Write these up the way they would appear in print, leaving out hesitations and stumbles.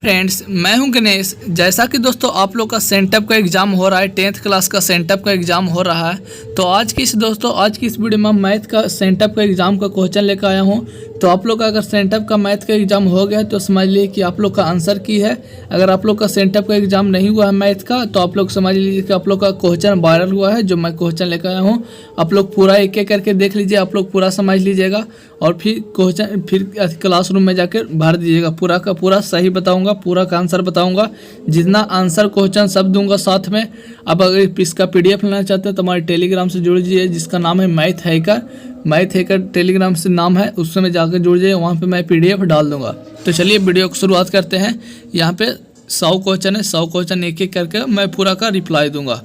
Friends, मैं हूं गणेश। जैसा कि दोस्तों आप लोग का सेंटअप का एग्ज़ाम हो रहा है, 10th क्लास का सेंटअप का एग्ज़ाम हो रहा है। तो आज की इस वीडियो में मैथ का सेंटअप का एग्ज़ाम का क्वेश्चन लेकर आया हूं। तो आप लोग का अगर सेंटअप का मैथ का एग्ज़ाम हो गया तो समझ लीजिए कि आप लोग का आंसर की है। अगर आप लोग का सेंटअप का एग्ज़ाम नहीं हुआ है मैथ का, तो आप लोग समझ लीजिए कि आप लोग का क्वेश्चन वायरल हुआ है जो मैं क्वेश्चन लेकर आया हूँ। आप लोग पूरा एक एक करके देख लीजिए, आप लोग पूरा समझ लीजिएगा और फिर क्वेश्चन क्लासरूम में जाकर भर दीजिएगा। पूरा का पूरा सही बताऊंगा, पूरा का आंसर बताऊंगा, जितना आंसर क्वेश्चन सब दूंगा साथ में। अब अगर इसका पीडीएफ लेना चाहते हैं तो हमारे टेलीग्राम से जुड़ जाइए, जिसका नाम है मैथ हैकर टेलीग्राम से नाम है, उसमें जाकर जुड़ जाइए। वहाँ पे मैं पीडीएफ डाल दूंगा। तो चलिए वीडियो की शुरुआत करते हैं। यहाँ पे 100 क्वेश्चन है, 100 क्वेश्चन एक एक करके मैं पूरा का रिप्लाई दूंगा।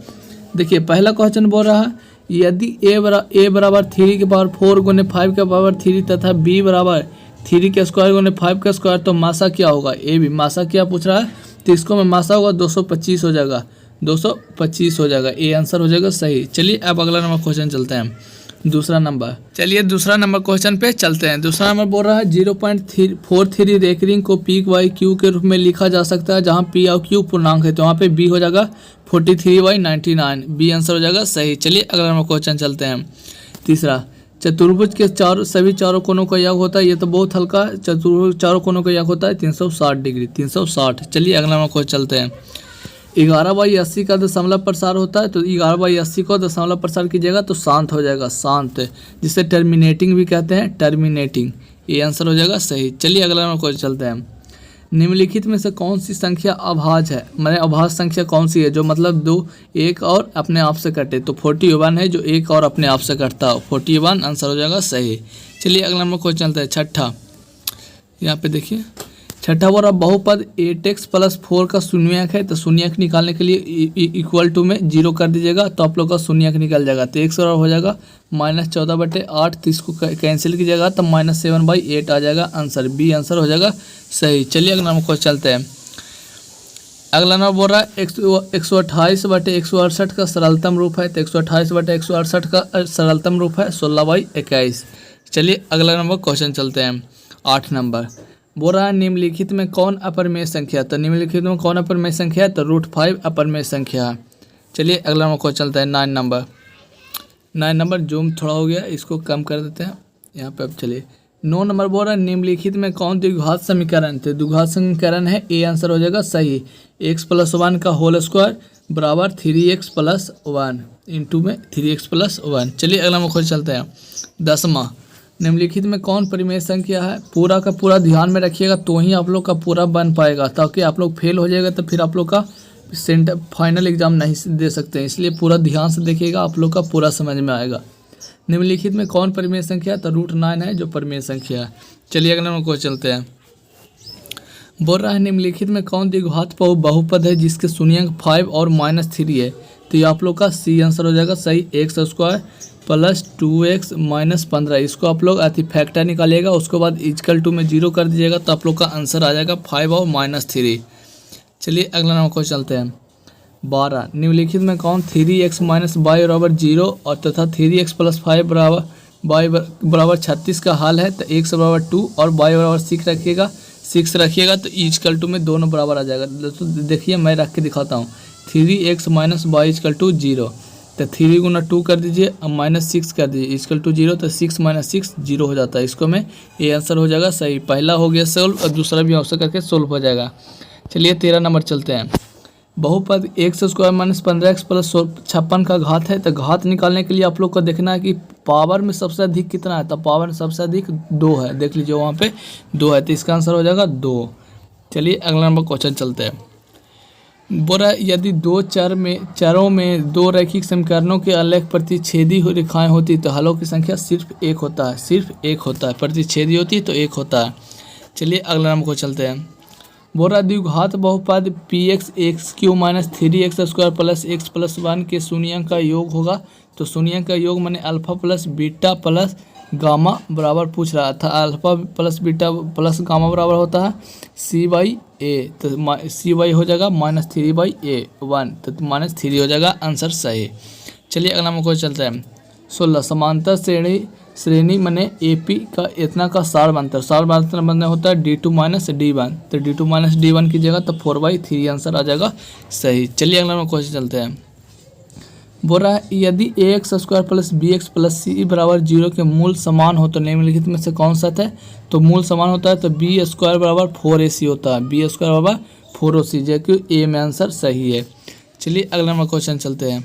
देखिए पहला क्वेश्चन बोल रहा है, यदि ए बराबर 3 के पावर 4 गुने 5 के पावर 3 तथा बी बराबर 3 के स्क्वायर गुने 5 का स्क्वायर, तो मासा क्या होगा। ए भी मासा क्या पूछ रहा है, तो इसको में मासा होगा 225 हो जाएगा, 225 हो जाएगा। ए आंसर हो जाएगा सही। चलिए अब अगला नंबर क्वेश्चन चलते हैं, दूसरा नंबर। चलिए दूसरा नंबर क्वेश्चन पे चलते हैं। दूसरा नंबर बोल रहा है 0.43 रेकरिंग को पी वाई क्यू के रूप में लिखा जा सकता है, जहाँ पी और क्यू पूर्णांक है। तो वहाँ पे बी हो जाएगा 43/99, बी आंसर हो जाएगा सही। चलिए अगला नंबर क्वेश्चन चलते हैं। तीसरा, चतुर्भुज के सभी चारों कोनों का योग होता है। ये तो बहुत हल्का, चतुर्भुज चारों कोनों का योग होता है 360 डिग्री, 360। चलिए अगला नंबर क्वेश्चन चलते हैं। 11/80 का दशमलव प्रसार होता है, तो 11/80 को दशमलव प्रसार कीजिएगा तो शांत हो जाएगा, शांत, जिसे टर्मिनेटिंग भी कहते हैं, टर्मिनेटिंग। ये आंसर हो जाएगा सही। चलिए अगला नंबर क्वेश्चन चलते हैं। निम्नलिखित में से कौन सी संख्या अभाज्य है, मैंने अभाज्य संख्या कौन सी है जो मतलब 2 एक और अपने आप से कटे। तो 41 है जो एक और अपने आप से कटता हो, 41 आंसर हो जाएगा सही। चलिए अगला नंबर क्वेश्चन चलता है। छठा, यहाँ पे देखिए छठा बोल रहा बहुपद 8x + 4 का शून्यक है। तो शून्यक निकालने के लिए इक्वल टू में 0 कर दीजिएगा तो आप लोग का शून्यक निकल जाएगा। तो x हो जाएगा -14/8, तो इसको कैंसिल कीजिएगा तो -7/8 आ जाएगा आंसर। बी आंसर हो जाएगा सही। चलिए अगला नंबर क्वेश्चन चलते हैं। अगला नंबर बोल रहा है 128/168 का सरलतम रूप है। तो 128/168 का सरलतम रूप है 16/21। चलिए अगला नंबर क्वेश्चन चलते हैं। 8 नंबर बोल रहा है निम्नलिखित में कौन अपरिमेय संख्या। तो निम्नलिखित में कौन अपरिमेय संख्या है, तो √5 अपरिमेय संख्या है। चलिए अगला नंबर क्वेश्चन चलता है। 9 नंबर जूम थोड़ा हो गया, इसको कम कर देते हैं यहाँ पे। अब चलिए 9 नंबर बोल रहा है निम्नलिखित में कौन द्विघात समीकरण। तो द्विघात समीकरण है, ए आंसर हो जाएगा सही। x + 1 का होल स्क्वायर बराबर 3x + 1 इंटू में 3x + 1। चलिए अगला नंबर क्वेश्चन चलते हैं। 10वां, निम्नलिखित में कौन परिमेय संख्या है। पूरा का पूरा ध्यान में रखिएगा तो ही आप लोग का पूरा बन पाएगा, ताकि आप लोग फेल हो जाएगा तो फिर आप लोग का फाइनल एग्जाम नहीं दे सकते हैं। इसलिए पूरा ध्यान से देखिएगा, आप लोग का पूरा समझ में आएगा। निम्नलिखित में कौन परिमेय संख्या है, तो √9 है जो परिमेय संख्या है। चलिए अगला नंबर क्वेश्चन चलते हैं। बोल रहा है निम्नलिखित में कौन द्विघात बहुपद है जिसके शून्यंक 5 और -3 है। तो ये आप लोग का सी आंसर हो जाएगा सही। x² + 2x - 15, इसको आप लोग फैक्टर निकालिएगा, उसके बाद इक्वल टू में 0 कर दीजिएगा तो आप लोग का आंसर आ जाएगा 5 और -3। चलिए अगला नंबर क्वेश्चन चलते हैं। 12, निम्नलिखित में कौन 3x - y बराबर 0 और तथा 3x + 5 बराबर 36 का हल है। तो x बराबर 2 और y बराबर 6 रखिएगा तो इक्वल टू में दोनों बराबर आ जाएगा। दोस्तों देखिए मैं रख के दिखाता हूँ। 3x - y = 0, तो 3 गुना 2 कर दीजिए और -6 कर दीजिए इक्वल टू 0, तो 6 - 6 0 हो जाता है। इसको में ये आंसर हो जाएगा सही। पहला हो गया सोल्व और दूसरा भी औसत करके सोल्व हो जाएगा। चलिए 13 नंबर चलते हैं। बहुपद x² - 15x + 56 का घात है। तो घात निकालने के लिए आप लोग को देखना है कि पावर में सबसे अधिक कितना है। तो पावर में सबसे अधिक 2 है, देख लीजिए वहाँ पे 2 है, तो इसका आंसर हो जाएगा 2। चलिए अगला नंबर क्वेश्चन चलते हैं। बोल रहा है यदि दो चरों में 2 रैखिक समीकरणों के अलेख प्रतिच्छेदी रेखाएं होती तो हलों की संख्या सिर्फ 1 होता है, सिर्फ 1 होता है। प्रतिच्छेदी होती है तो 1 होता है। चलिए अगला नंबर को चलते हैं। बोल रहा है द्विघात बहुपद px x³ - 3x² + x + 1 के शून्यंक का योग होगा। तो शून्यंक का योग माने alpha plus beta plus gamma बराबर पूछ रहा था। Alpha plus beta plus gamma बराबर होता है c/a, तो c/, हो जाएगा -3/a 1, तो -3 हो जाएगा आंसर सही। चलिए अगला नंबर क्वेश्चन चलता है। 16, समांतर श्रेणी श्रेणी माने AP का इतना का सारवांतर, सारवांतर बनने होता है D2 माइनस D1, तो D2 माइनस D1 की जगह तो 4/3 आंसर आ जाएगा सही। चलिए अगला क्वेश्चन चलते हैं। बोल रहा है यदि ax² plus bx plus c बराबर 0 के मूल समान हो तो निम्नलिखित में से कौन सा है? तो मूल समान होता है तो b² बराबर 4ac होता है, b² बराबर 4ac, जो कि ए में आंसर सही है। चलिए अगला नंबर क्वेश्चन चलते हैं।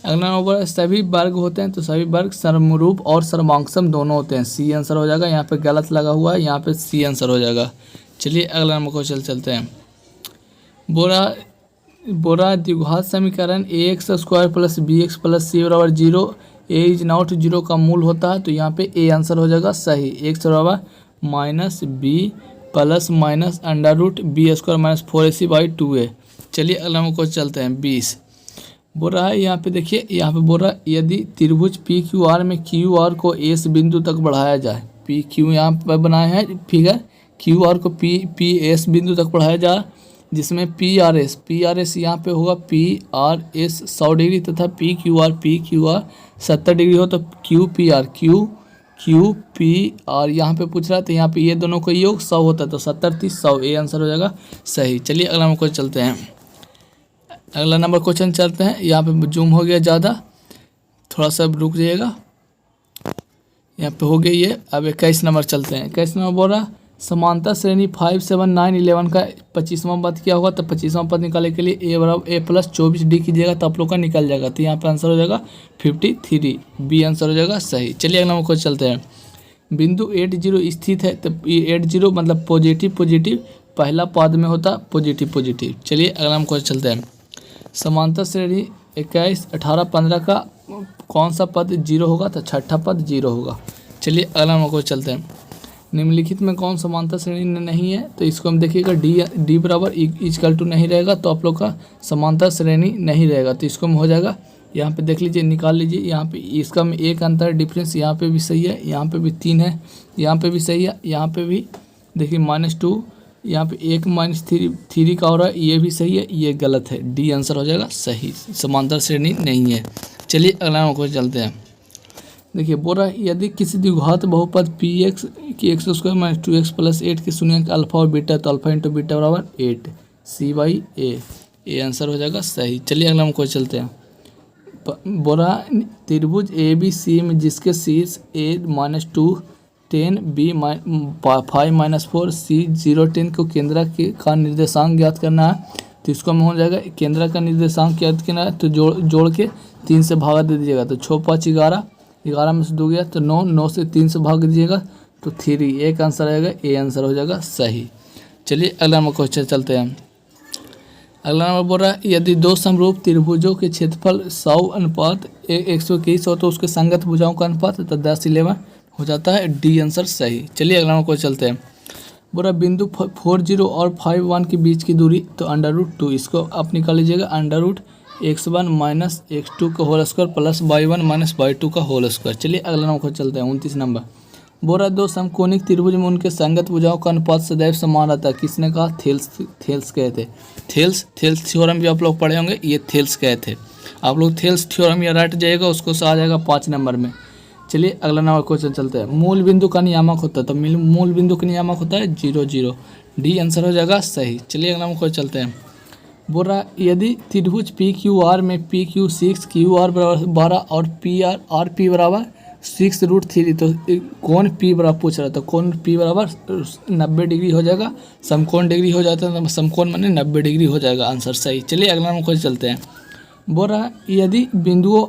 अगला नंबर सभी वर्ग होते हैं तो सभी वर्ग समरूप और सर्वांगसम दोनों होते हैं, सी आंसर हो जाएगा। यहाँ पे गलत लगा हुआ है, यहाँ पे सी आंसर हो जाएगा। चलिए अगला नंबर क्वेश्चन चलते हैं। बोरा द्विघात समीकरण ax² plus bx plus c बराबर 0 a इज नॉट 0 का मूल होता है, तो यहाँ पे ए आंसर हो जाएगा सही। x बराबर minus b plus minus √b² minus 4ac/2a। चलिए अगला नंबर क्वेश्चन चलते हैं 20। बोल रहा है यहाँ पे देखिए, यहाँ पे बोल रहा है यदि त्रिभुज PQR में QR को S बिंदु तक बढ़ाया जाए, PQ यहाँ पर बनाया है फिगर, QR को PS बिंदु तक बढ़ाया जाए, जिसमें PRS यहाँ पे होगा PRS 100 डिग्री तथा PQR 70 डिग्री हो तो QPR यहाँ पे पूछ रहा है, तो यहाँ पे ये दोनों का योग 100 होता है तो 70 30 100, ये आंसर हो जाएगा सही। चलिए अगला नंबर क्वेश्चन चलते हैं। अगला नंबर क्वेश्चन चलते हैं। यहाँ पे जूम हो गया ज़्यादा, थोड़ा सा रुक जाइएगा। यहाँ पे हो गई ये। अब 21 नंबर चलते हैं। 21 नंबर बोल रहा समांतर श्रेणी 5 7 9 11 का 25वां पद क्या होगा? तो 25वां पद निकालने के लिए a बराबर a प्लस 24d कीजिएगा तो आप लोग का निकल जाएगा, तो यहाँ पे आंसर हो जाएगा 53, बी आंसर हो जाएगा सही। चलिए अगला नंबर क्वेश्चन चलते हैं। बिंदु 80 स्थित है तो 80 मतलब पॉजिटिव पहला पद में होता पॉजिटिव। चलिए अगला नंबर क्वेश्चन चलते हैं। समांतर श्रेणी 21 18 15 का कौन सा पद 0 होगा? तो छठा पद 0 होगा। चलिए अगला नंबर क्वेश्चन चलते हैं। निम्नलिखित में कौन समांतर श्रेणी नहीं है? तो इसको हम देखिएगा डी बराबर इक्वल टू नहीं रहेगा, तो आप लोग का समांतर श्रेणी नहीं रहेगा, तो इसको में हो जाएगा। यहाँ पे देख लीजिए, निकाल लीजिए। यहाँ पे इसका में एक अंतर डिफरेंस, यहाँ पे भी सही है, यहाँ पे भी 3 है, यहाँ पे भी सही है, यहाँ पे भी देखिए -2, यहाँ पे एक -3 का हो रहा है, ये भी सही है, ये गलत है, डी आंसर हो जाएगा सही, समांतर श्रेणी नहीं है। चलिए अगला नंबर क्वेश्चन चलते हैं। देखिए बोल रहा है यदि किसी द्विघात बहुपद px की x² माइनस 2x प्लस 8 की शून्य अल्फा और बीटा, तो अल्फा इंटू बीटा बराबर 8 c/a, ये आंसर हो जाएगा सही। चलिए अगला हम क्वेश्चन चलते हैं। बोल रहा है त्रिभुज ABC में जिसके शीर्ष a -2 10 b 5 -4 c 0 10 को केंद्र का निर्देशांक ज्ञात करना है, तो इसको में हो जाएगा केंद्र का निर्देशांक ज्ञात करना है, तो जोड़ के 3 से भागा दे दीजिएगा, तो 6 5 11 में से 2 गया तो 9 से 3 से भाग दीजिएगा तो 3, एक आंसर आएगा, ए आंसर हो जाएगा सही। चलिए अगला नंबर क्वेश्चन चलते हैं। अगला नंबर बोल रहा है यदि दो समरूप त्रिभुजों के क्षेत्रफल 100 अनुपात 121 हो तो उसके संगत भुजाओं का अनुपात तो 10:11 हो जाता है, डी आंसर सही। चलिए अगला नंबर क्वेश्चन चलते हैं। बोल रहा बिंदु 40 और 51 के बीच की दूरी तो √2, इसको आप निकाल लीजिएगा, √x1 माइनस x2 का whole square plus y1 minus y2 का होल स्क्वायर। चलिए अगला नंबर चलते हैं 29 नंबर। बोल रहा दो समकोणिक त्रिभुज में उनके संगत भुजाओं का अनुपात सदैव समान रहता है, किसने कहा? थेल्स कहे थे। थेल्स थ्योरम भी आप लोग पढ़े होंगे, ये थेल्स कहे थे। आप लोग थेल्स थ्योरम या रट जाइएगा, उसको आ जाएगा 5 नंबर में। चलिए अगला नंबर क्वेश्चन चलते हैं। मूल बिंदु का नियामक होता है, तो मूल बिंदु का नियामक होता है 0 0, डी आंसर हो जाएगा सही। चलिए अगला नंबर क्वेश्चन चलते हैं। बोल रहा यदि त्रिभुज PQR में PQ 6 QR बराबर 12 और RP बराबर 6√3, तो कौन P बराबर पूछ रहा है, तो कौन P बराबर 90 डिग्री हो जाएगा, समकोण डिग्री हो जाता है, तो समकोण माने 90 डिग्री हो जाएगा, आंसर सही। चलिए अगला नंबर क्वेश्चन चलते हैं। बोल रहा यदि बिंदुओं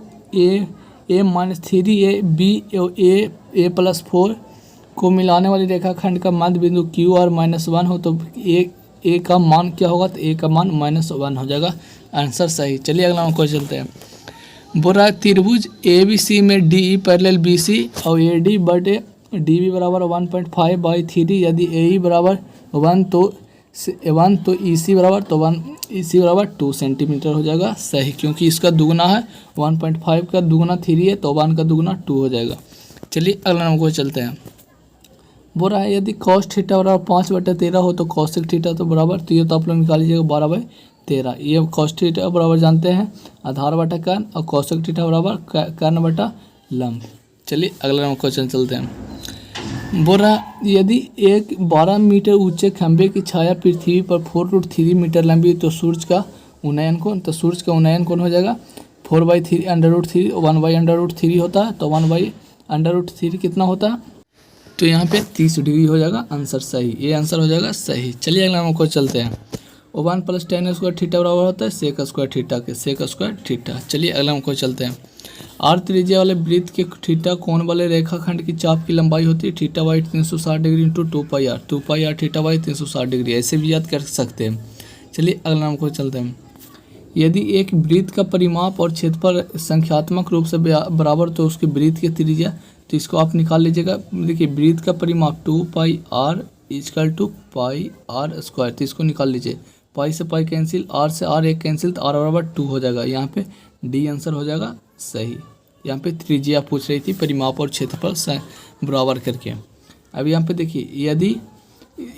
a -3a b a + 4 को मिलाने वाली रेखाखंड का मध्य बिंदु QR -1 हो तो ए का मान क्या होगा, तो ए का मान -1 हो जाएगा, आंसर सही। चलिए अगला हम क्वेश्चन चलते हैं। बोल रहा है त्रिभुज ABC में DE पैरेलल BC और AD बटे DB बराबर 1.5/3, यदि AE बराबर 1 तो EC बराबर 2 सेंटीमीटर हो जाएगा सही, क्योंकि इसका दुगुना है, 1.5 का दुगुना 3 है तो 1 का दुगुना 2 हो जाएगा। चलिए अगला नंबर को चलते हैं। बोल रहा है यदि cos थीटा बराबर 5/13 हो तो cosec थीटा तो बराबर, तो ये तो आप लोग निकाल लीजिएगा 12/13। ये cos थीटा बराबर जानते हैं आधार बटा कर्ण, और cosec थीटा बराबर कर्ण बटा लंब। चलिए अगला नंबर क्वेश्चन चलते हैं। बोल रहा यदि एक 12 मीटर ऊंचे खंभे की छाया पृथ्वी पर 4√3 मीटर लंबी तो सूर्य का उन्नयन कोण, तो सूर्य का उन्नयन कोण हो जाएगा 4/3 √3 1/√3 होता है, तो 1/√3 कितना होता है, तो यहाँ पे 30 डिग्री हो जाएगा आंसर सही, ये आंसर हो जाएगा सही। चलिए अगला नंबर क्वेश्चन चलते हैं। 1 + tan स्क्वायर थीटा बराबर होता है सेक स्क्वायर थीटा के, सेक स्क्वायर थीटा। चलिए अगला नंबर क्वेश्चन चलते हैं। आर त्रिज्या वाले वृत्त के थीटा कोण वाले रेखाखंड की चाप की लंबाई होती है theta by 360 degree into 2πr theta by 360 degree, ऐसे भी याद कर सकते हैं। चलिए अगला नंबर क्वेश्चन चलते हैं। यदि एक वृत्त का परिमाप और क्षेत्रफल संख्यात्मक रूप से बराबर तो उसकी वृत्त की त्रिज्या, तो इसको आप निकाल लीजिएगा। देखिए वृत्त का परिमाप 2πr = πr स्क्वायर, तो इसको निकाल लीजिए। पाई से पाई कैंसिल, आर से आर एक कैंसिल, तो आर बराबर 2 हो जाएगा। यहाँ पे डी आंसर हो जाएगा सही। यहाँ पे त्रिज्या पूछ रही थी परिमाप और क्षेत्रफल बराबर करके। अब यहाँ पे देखिए यदि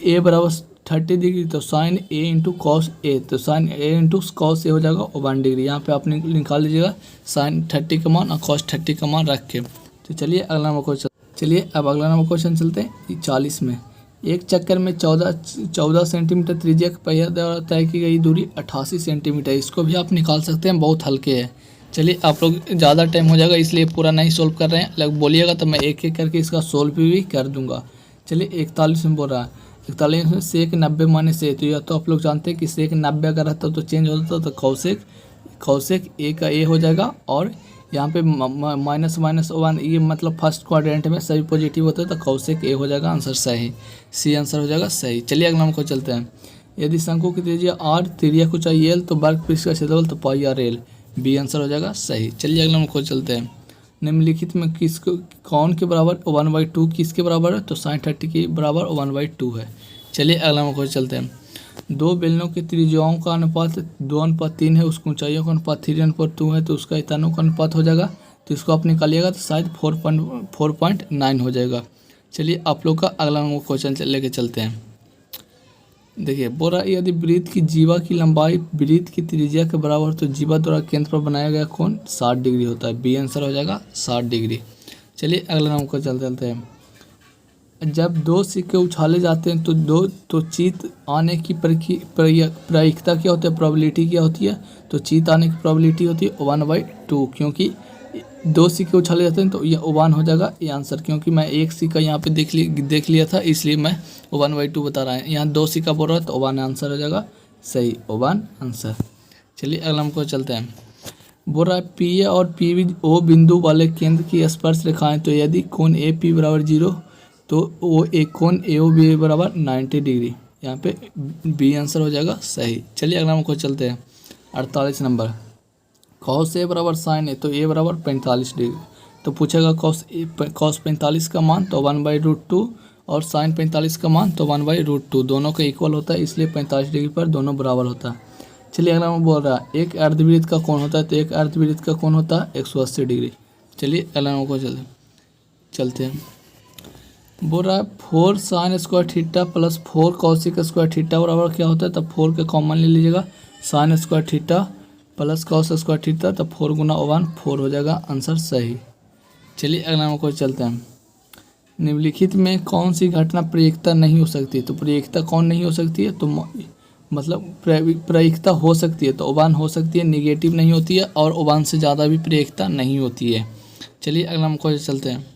ए बराबर 30 डिग्री तो sign A into cos A, तो sign A into cos A हो जाएगा 1 डिग्री। यहाँ पे आप निकाल लीजिएगा साइन 30 का मान और कॉस 30 का मान रख के। तो चलिए अगला नंबर क्वेश्चन, चलिए अब अगला नंबर क्वेश्चन चलते हैं 40 में। एक चक्कर में 14 सेंटीमीटर त्रिज्या के पहिया द्वारा तय की गई दूरी 88 सेंटीमीटर, इसको भी आप निकाल सकते हैं, बहुत हल्के है। चलिए आप लोग ज़्यादा टाइम हो जाएगा इसलिए पूरा नहीं सोल्व कर रहे हैं, लग बोलिएगा तो मैं एक एक करके इसका सोल्व भी कर दूंगा। चलिए 41 में बोल रहा है, 41 में सेक 90 माइनस से, तो यह तो आप लोग जानते हैं कि सेक 90 अगर रहता तो चेंज हो जाता, तो कौशिक ए का ए हो जाएगा, और यहाँ पे -1 ये मतलब फर्स्ट क्वाड्रेंट में सभी पॉजिटिव होता है, तो कौशिक ए हो जाएगा आंसर सही, सी आंसर हो जाएगा सही। चलिए अगला नंबर को चलते हैं। यदि शंकु की त्रिज्या आर, त्रिज्या को चाहिए एल, तो वर्ग पृष्ठ का क्षेत्रफल तो पाई आर एल, बी आंसर हो जाएगा सही। चलिए अगला नंबर को चलते हैं। निम्नलिखित में किसको कौन के बराबर 1/2 किसके बराबर है, तो sin 30 के बराबर 1/2 है। चलिए अगला नंबर को चलते हैं। दो बेलनों की त्रिज्याओं का अनुपात 2:3 है, उसकी ऊंचाइयों का अनुपात 3:2 है, तो उसका इतनों का अनुपात हो जाएगा, तो इसको आप निकालिएगा तो शायद 4.9 हो जाएगा। चलिए आप लोग का अगला नंबर क्वेश्चन लेके चलते हैं। देखिए बोल रहा यदि वृत्त की जीवा की लंबाई वृत्त की त्रिज्या के बराबर तो जीवा द्वारा केंद्र पर बनाया गया कोण 60 डिग्री होता है, बी आंसर हो जाएगा 60 डिग्री। चलिए अगला नंबर को चलते हैं। जब दो सिक्के उछाले जाते हैं तो चीत आने की प्रायिकता क्या होती है, प्रोबेबिलिटी क्या होती है, तो चीत आने की प्रोबेबिलिटी होती है 1/2, क्योंकि दो सिक्के उछाले जाते हैं तो ये 1 हो जाएगा ये आंसर, क्योंकि मैं एक सिक्का यहाँ पे देख लिया था इसलिए मैं 1/2 बता रहा है। यहाँ दो सिक्का बोल रहा है तो 1 आंसर हो जाएगा सही, 1 आंसर। चलिए अगला हमको चलते हैं। बोल रहा है पी ए और पी बी ओ बिंदु वाले केंद्र की स्पर्श रेखाएं, तो यदि कोण ए पी बराबर 0 तो वो एक कोण ए ओ बी बराबर 90 डिग्री, यहाँ पे बी आंसर हो जाएगा सही। चलिए अगला हमको चलते हैं 48 नंबर। कॉस ए बराबर साइन ए, तो ए बराबर 45 डिग्री, तो पूछेगा कॉस 45 का मान तो 1/√2 और साइन 45 का मान तो 1/√2, दोनों का इक्वल होता है इसलिए 45 डिग्री पर दोनों बराबर होता है। चलिए अगला मैं बोल रहा है एक अर्धवृत्त का कोण होता है, तो एक अर्धवृत्त का कोण होता है 180 डिग्री। चलिए अगला को चलते हैं। बोल रहा है 4 sine square theta plus 4 cosec square theta बराबर क्या होता है, तब 4 के कॉमन ले लीजिएगा, sine square theta plus cos square theta, तब 4 × 1 4 हो जाएगा आंसर सही। चलिए अगला नंबर को चलते हैं। निम्नलिखित में कौन सी घटना प्रायिकता नहीं हो सकती, तो प्रायिकता कौन नहीं हो सकती है, तो मतलब प्रायिकता हो सकती है तो 1 हो सकती है, निगेटिव नहीं होती है, और 1 से ज़्यादा भी प्रायिकता नहीं होती है। चलिए अगला नंबर को चलते हैं।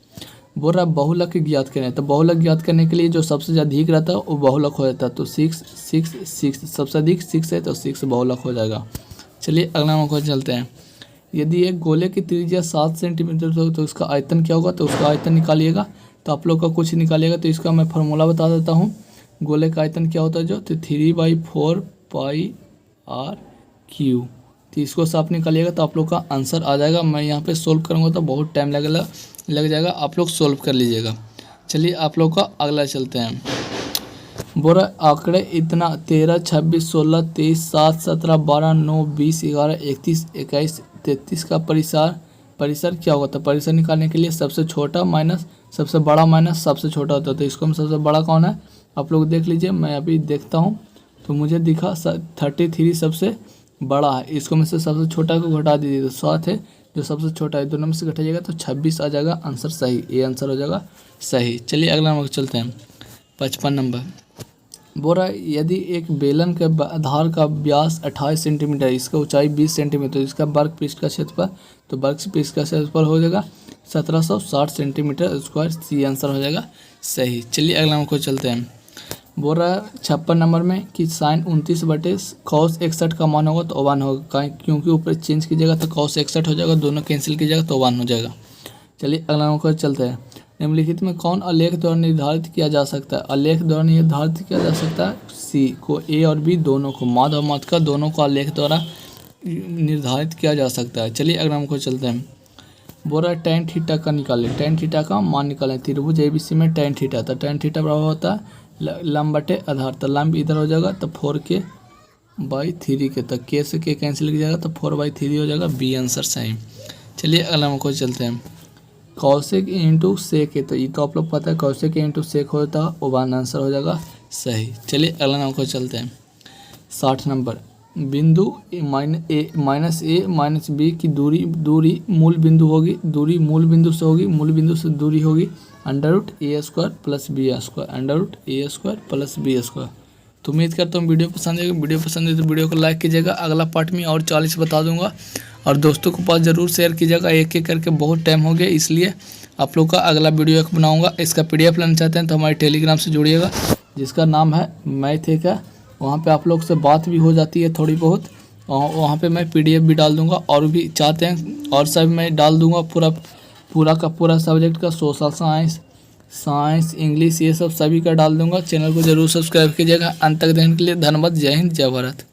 बोल रहा है बहुलक ज्ञात करें, तो बहुलक ज्ञात करने के लिए जो सबसे अधिक रहता है वो बहुलक हो जाता है, तो 6 सबसे अधिक 6 है तो 6 बहुलक हो जाएगा। चलिए अगला नंबर चलते हैं। यदि एक गोले की त्रिज्या 7 सेंटीमीटर तो उसका आयतन क्या होगा, तो उसका आयतन निकालिएगा, तो आप लोग का कुछ निकालिएगा, तो इसका मैं फार्मूला बता देता हूँ। गोले का आयतन क्या होता है जो, तो 3/4 πr/3, तो इसको साफ निकालिएगा तो आप लोग का आंसर आ जाएगा। मैं यहाँ पे सोल्व करूँगा तो बहुत टाइम लग जाएगा, आप लोग सोल्व कर लीजिएगा। चलिए आप लोग का अगला चलते हैं। बोरा आंकड़े इतना 13, 26, 16, 23, 7, 17, 12, 9, 20, 11, 31, 21, 33 का परिसर क्या होता है, परिसर निकालने के लिए सबसे छोटा माइनस सबसे बड़ा माइनस सबसे छोटा होता है, तो इसको में सबसे बड़ा कौन है आप लोग देख लीजिए। मैं अभी देखता हूँ तो मुझे दिखा 33 सबसे बड़ा है, इसको में से सबसे छोटा को घटा दीजिए तो 7 है, जो सबसे छोटा है दोनों में से घटाइएगा तो 26 आ जाएगा, आंसर सही, ये आंसर हो जाएगा सही। चलिए अगला नंबर चलते हैं। 55 नंबर बोल रहा है यदि एक बेलन के आधार का व्यास 28 सेंटीमीटर, इसका ऊंचाई 20 सेंटीमीटर, इसका वर्ग पृष्ठ का क्षेत्रफल, तो वर्ग पृष्ठ का क्षेत्रफल हो जाएगा 1760 सेंटीमीटर स्क्वायर, सी आंसर हो जाएगा सही। चलिए अगला नंबर को चलते हैं। बोल रहा है 56 नंबर में कि साइन 29/cos 61 का मान होगा तो 1 होगा, क्योंकि ऊपर चेंज कीजिएगा तो cos 61 हो जाएगा, दोनों कैंसिल कीजिएगा तो 1 हो जाएगा। चलिए अगला नंबर को चलते हैं। निम्नलिखित में कौन आलेख द्वारा निर्धारित किया जा सकता है? आलेख द्वारा निर्धारित किया जा सकता है सी को, ए और बी दोनों को, माद और मद का दोनों को आलेख द्वारा निर्धारित किया जा सकता है। चलिए अगला नंबर को चलते हैं। बोल रहा है tan थीटा का निकालें, tan थीटा का मान निकालें। त्रिभुज ABC में tan थीटा, तो tan थीटा बराबर होता है लंब बटे आधार, तो लंब इधर हो जाएगा तो 4k/3 के, तो k से k कैंसिल किया जाएगा तो 4/3 हो जाएगा, बी आंसर सही। चलिए अगला नंबर को चलते हैं। कौशिक इंटू सेक है, तो ये तो आप लोग पता है कौशिक इंटू सेक होता है, वो 1 आंसर हो जाएगा सही। चलिए अगला नंबर को चलते हैं। 60 नंबर बिंदु ए माइनस बी की दूरी मूल बिंदु होगी, दूरी मूल बिंदु से होगी, मूल बिंदु से दूरी होगी √a² + b², √a² + b²। तो उम्मीद करता हूँ वीडियो पसंद है। वीडियो पसंद है तो वीडियो को लाइक कीजिएगा। अगला पार्ट में और 40 बता दूंगा, और दोस्तों के पास ज़रूर शेयर कीजिएगा, एक एक करके बहुत टाइम हो गया, इसलिए आप लोग का अगला वीडियो एक बनाऊंगा। इसका PDF लेना चाहते हैं तो हमारे टेलीग्राम से जुड़िएगा, जिसका नाम है मैथ एक है। वहाँ पे आप लोग से बात भी हो जाती है थोड़ी बहुत, वहाँ पे मैं PDF भी डाल दूँगा, और भी चाहते हैं और सब मैं डाल दूँगा, पूरा का पूरा सब्जेक्ट का, सोशल साइंस इंग्लिश ये सब सभी का डाल दूँगा। चैनल को जरूर सब्सक्राइब कीजिएगा। अंत तक देखने के लिए धन्यवाद। जय हिंद, जय भारत।